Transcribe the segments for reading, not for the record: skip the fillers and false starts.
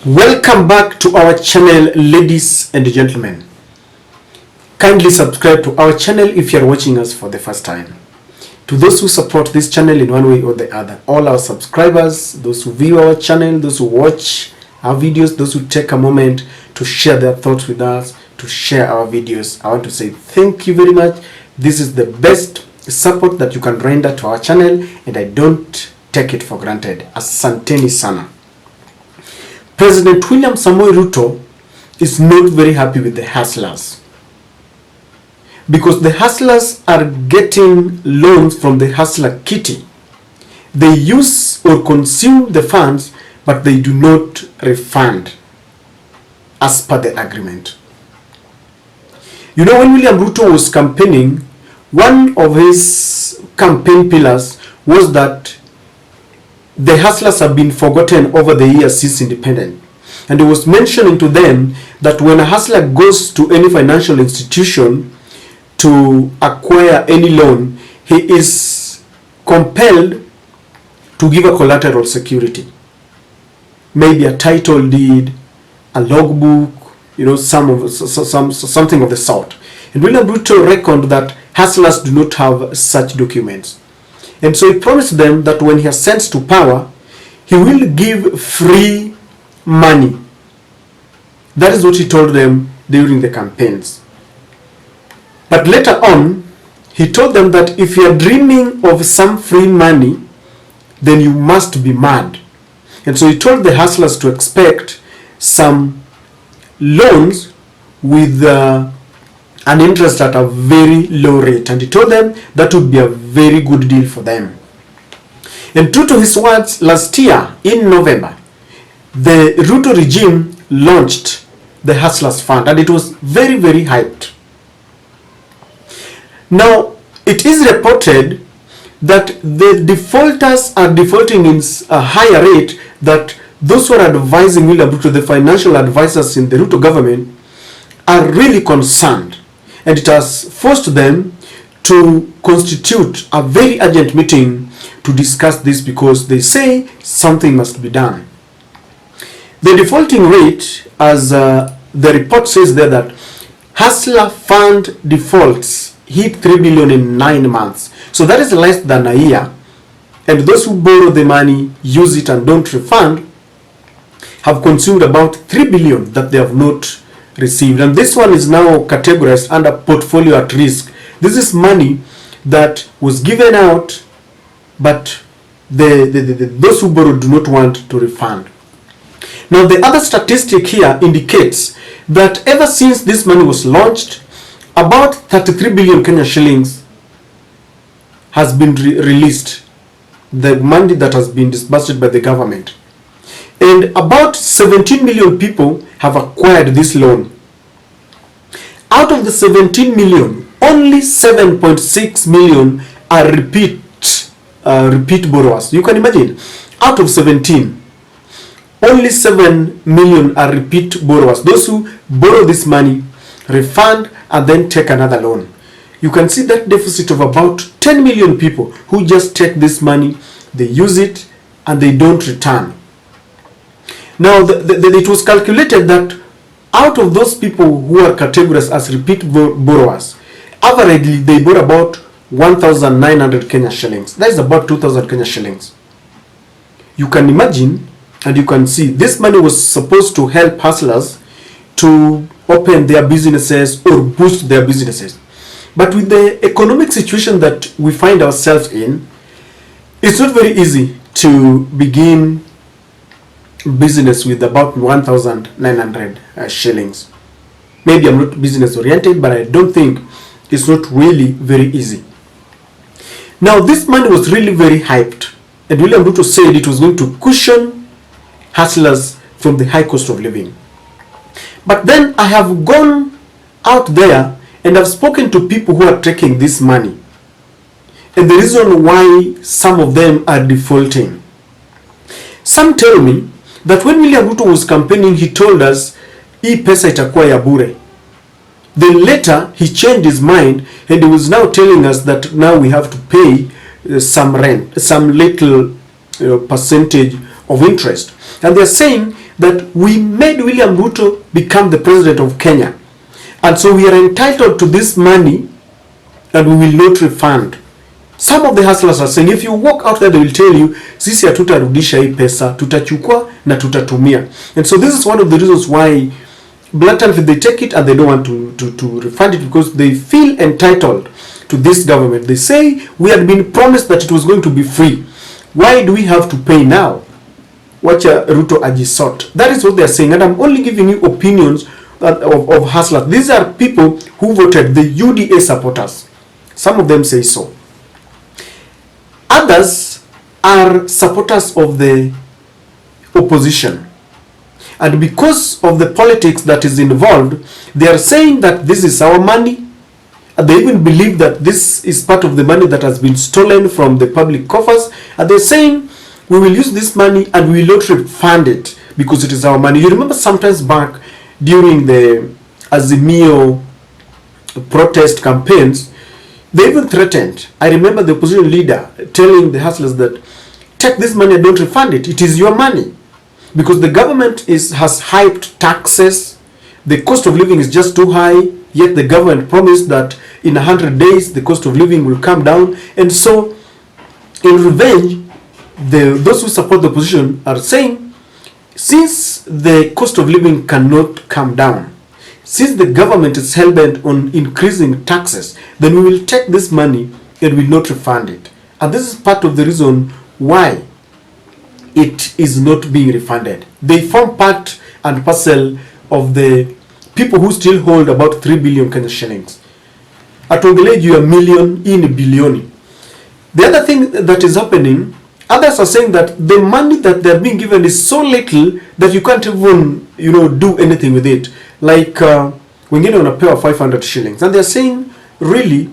Welcome back to our channel, ladies and gentlemen. Kindly subscribe to our channel if you are watching us for the first time. To those who support this channel in one way or the other, all our subscribers, those who view our channel, those who watch our videos, those who take a moment to share their thoughts with us, to share our videos, I want to say thank you very much. This is the best support that you can render to our channel, and I don't take it for granted. Asanteni sana. President William Samoei Ruto is not very happy with the hustlers, because the hustlers are getting loans from the hustler kitty. They use or consume the funds, but they do not refund as per the agreement. You know, when William Ruto was campaigning, one of his campaign pillars was that the hustlers have been forgotten over the years since independence. And he was mentioning to them that when a hustler goes to any financial institution to acquire any loan, he is compelled to give a collateral security. Maybe a title deed, a logbook, you know, something of the sort. And William Ruto reckoned that hustlers do not have such documents. And so he promised them that when he ascends to power, he will give free money. That is what he told them during the campaigns. But later on, he told them that if you are dreaming of some free money, then you must be mad. And so he told the hustlers to expect some loans with an interest at a very low rate, and he told them that would be a very good deal for them. And true to his words, last year in November, the Ruto regime launched the Hustlers Fund, and it was very, very hyped. Now, it is reported that the defaulters are defaulting in a higher rate, that those who are advising William Ruto, the financial advisors in the Ruto government, are really concerned. And it has forced them to constitute a very urgent meeting to discuss this, because they say something must be done. The defaulting rate, as the report says there, that Hustler Fund defaults hit 3 billion in 9 months. So that is less than a year. And those who borrow the money, use it and don't refund, have consumed about 3 billion that they have not received. And this one is now categorized under portfolio at risk. This is money that was given out, but those who borrowed do not want to refund. Now, the other statistic here indicates that ever since this money was launched, about 33 billion Kenya shillings has been released, the money that has been disbursed by the government. And about 17 million people have acquired this loan. Out of the 17 million, only 7.6 million are repeat borrowers. You can imagine, out of 17, only 7 million are repeat borrowers. Those who borrow this money, refund, and then take another loan. You can see that deficit of about 10 million people who just take this money, they use it, and they don't return. Now, it was calculated that out of those people who are categorized as repeat borrowers, averagely they borrow about 1,900 Kenya shillings. That is about 2,000 Kenya shillings. You can imagine, and you can see, this money was supposed to help hustlers to open their businesses or boost their businesses. But with the economic situation that we find ourselves in, it's not very easy to begin business with about 1,900 shillings. Maybe I'm not business oriented, but I don't think it's not really very easy. Now, this money was really very hyped, and William Ruto said it was going to cushion hustlers from the high cost of living. But then I have gone out there and I've spoken to people who are taking this money, and the reason why some of them are defaulting. Some tell me that when William Ruto was campaigning, he told us, hii pesa itakuwa ya bure. Then later, he changed his mind, and he was now telling us that now we have to pay some rent, some little percentage of interest. And they're saying that we made William Ruto become the president of Kenya, and so we are entitled to this money and we will not refund. Some of the hustlers are saying, if you walk out there, they will tell you, sisi hatutarudisha hii pesa, tutachukua na tutatumia. And so this is one of the reasons why blatantly they take it and they don't want to refund it, because they feel entitled to this government. They say, we had been promised that it was going to be free. Why do we have to pay now? Wacha Ruto ajisort. That is what they are saying, and I'm only giving you opinions of hustlers. These are people who voted, the UDA supporters. Some of them say so. Others are supporters of the opposition. And because of the politics that is involved, they are saying that this is our money. And they even believe that this is part of the money that has been stolen from the public coffers. And they're saying, we will use this money and we will not refund it because it is our money. You remember sometimes back during the Azimio protest campaigns, they even threatened. I remember the opposition leader telling the hustlers that, take this money and don't refund it. It is your money. Because the government has hyped taxes. The cost of living is just too high. Yet the government promised that in 100 days the cost of living will come down. And so, in revenge, those who support the opposition are saying, since the cost of living cannot come down, since the government is hell-bent on increasing taxes, then we will take this money and will not refund it. And this is part of the reason why it is not being refunded. They form part and parcel of the people who still hold about 3 billion Kenya shillings. Atongele juu ya million in billion. The other thing that is happening, others are saying that the money that they are being given is so little that you can't even, do anything with it. Like wengine wanapewa 500 shillings. And they're saying, really,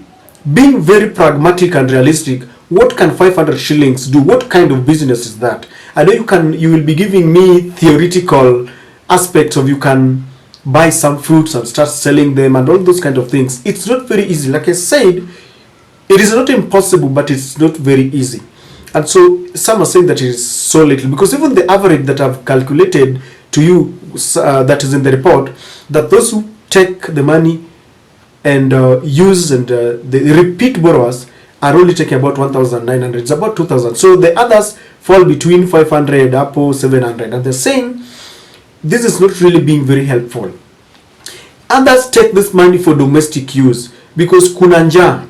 being very pragmatic and realistic, what can 500 shillings do? What kind of business is that? I know you will be giving me theoretical aspects of you can buy some fruits and start selling them and all those kind of things. It's not very easy. Like I said, it is not impossible, but it's not very easy. And so some are saying that it is so little, because even the average that I've calculated to you, that is in the report, that those who take the money and use and the repeat borrowers are only taking about 1,900. It's about 2,000. So the others fall between 500 up to 700. And they're saying this is not really being very helpful. Others take this money for domestic use because kuna njaa.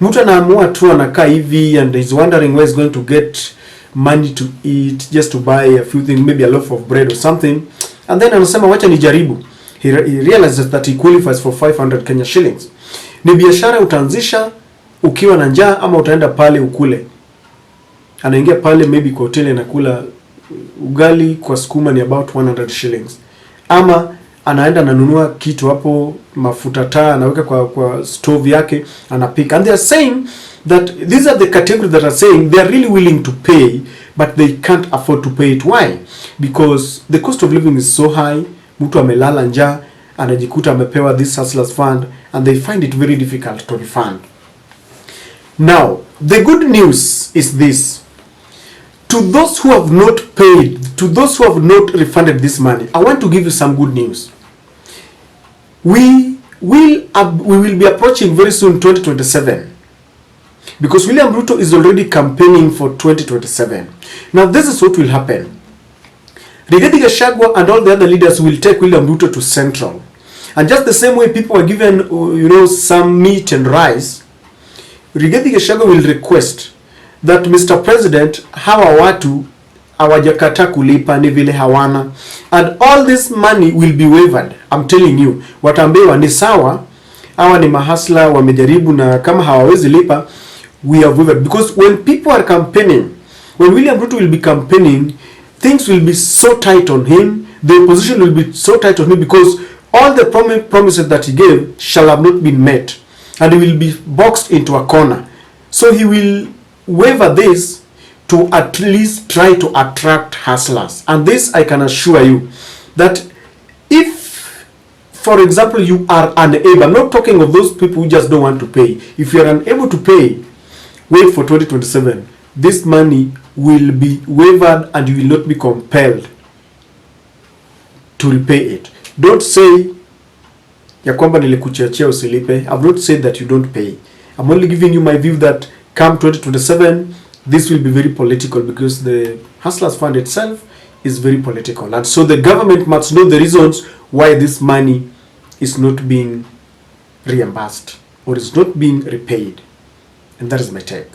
Mtu anaamua tu anakaa hivi and is wondering where he's going to get money to eat, just to buy a few things, maybe a loaf of bread or something. And then anasema wacha nijaribu. He realizes that he qualifies for 500 Kenya shillings. Ni biashara utaanzisha ukiwa na njaa ama utaenda pale ukule. Anaingia pale maybe kwa hoteli anakula ugali kwa sukuma ni about 100 shillings. Ama anaenda ananunua kitu hapo, mafuta taa anaweka kwa stove yake anapika. And they are saying that these are the categories that are saying they are really willing to pay, but they can't afford to pay it. Why? Because the cost of living is so high. Mtu amelala njaa, anajikuta amepewa this hustlers fund, and they find it very difficult to refund. Now, the good news is this. To those who have not paid, to those who have not refunded this money, I want to give you some good news. We will be approaching very soon 2027. Because William Ruto is already campaigning for 2027. Now, this is what will happen. Rigathi Gachagua and all the other leaders will take William Ruto to Central. And just the same way people are given, some meat and rice, Rigathi Gachagua will request that Mr. President, hawa watu hawajakata kulipa ni vile hawana, and all this money will be waived. I'm telling you, watambiwa ni sawa, hawa ni mahasla wamejaribu na kama hawawezi lipa, we have waived. Because when people are campaigning, when William Ruto will be campaigning, things will be so tight on him, the opposition will be so tight on him, because all the promises that he gave shall have not been met, and he will be boxed into a corner. So he will waiver this to at least try to attract hustlers. And this I can assure you that if, for example, you are unable, I'm not talking of those people who just don't want to pay. If you are unable to pay, wait for 2027. This money will be waived and you will not be compelled to repay it. Don't say ya kwamba nilikuchachia usilipe. I've not said that you don't pay. I'm only giving you my view that come 2027, this will be very political, because the Hustlers Fund itself is very political. And so the government must know the reasons why this money is not being reimbursed or is not being repaid. And that is my take.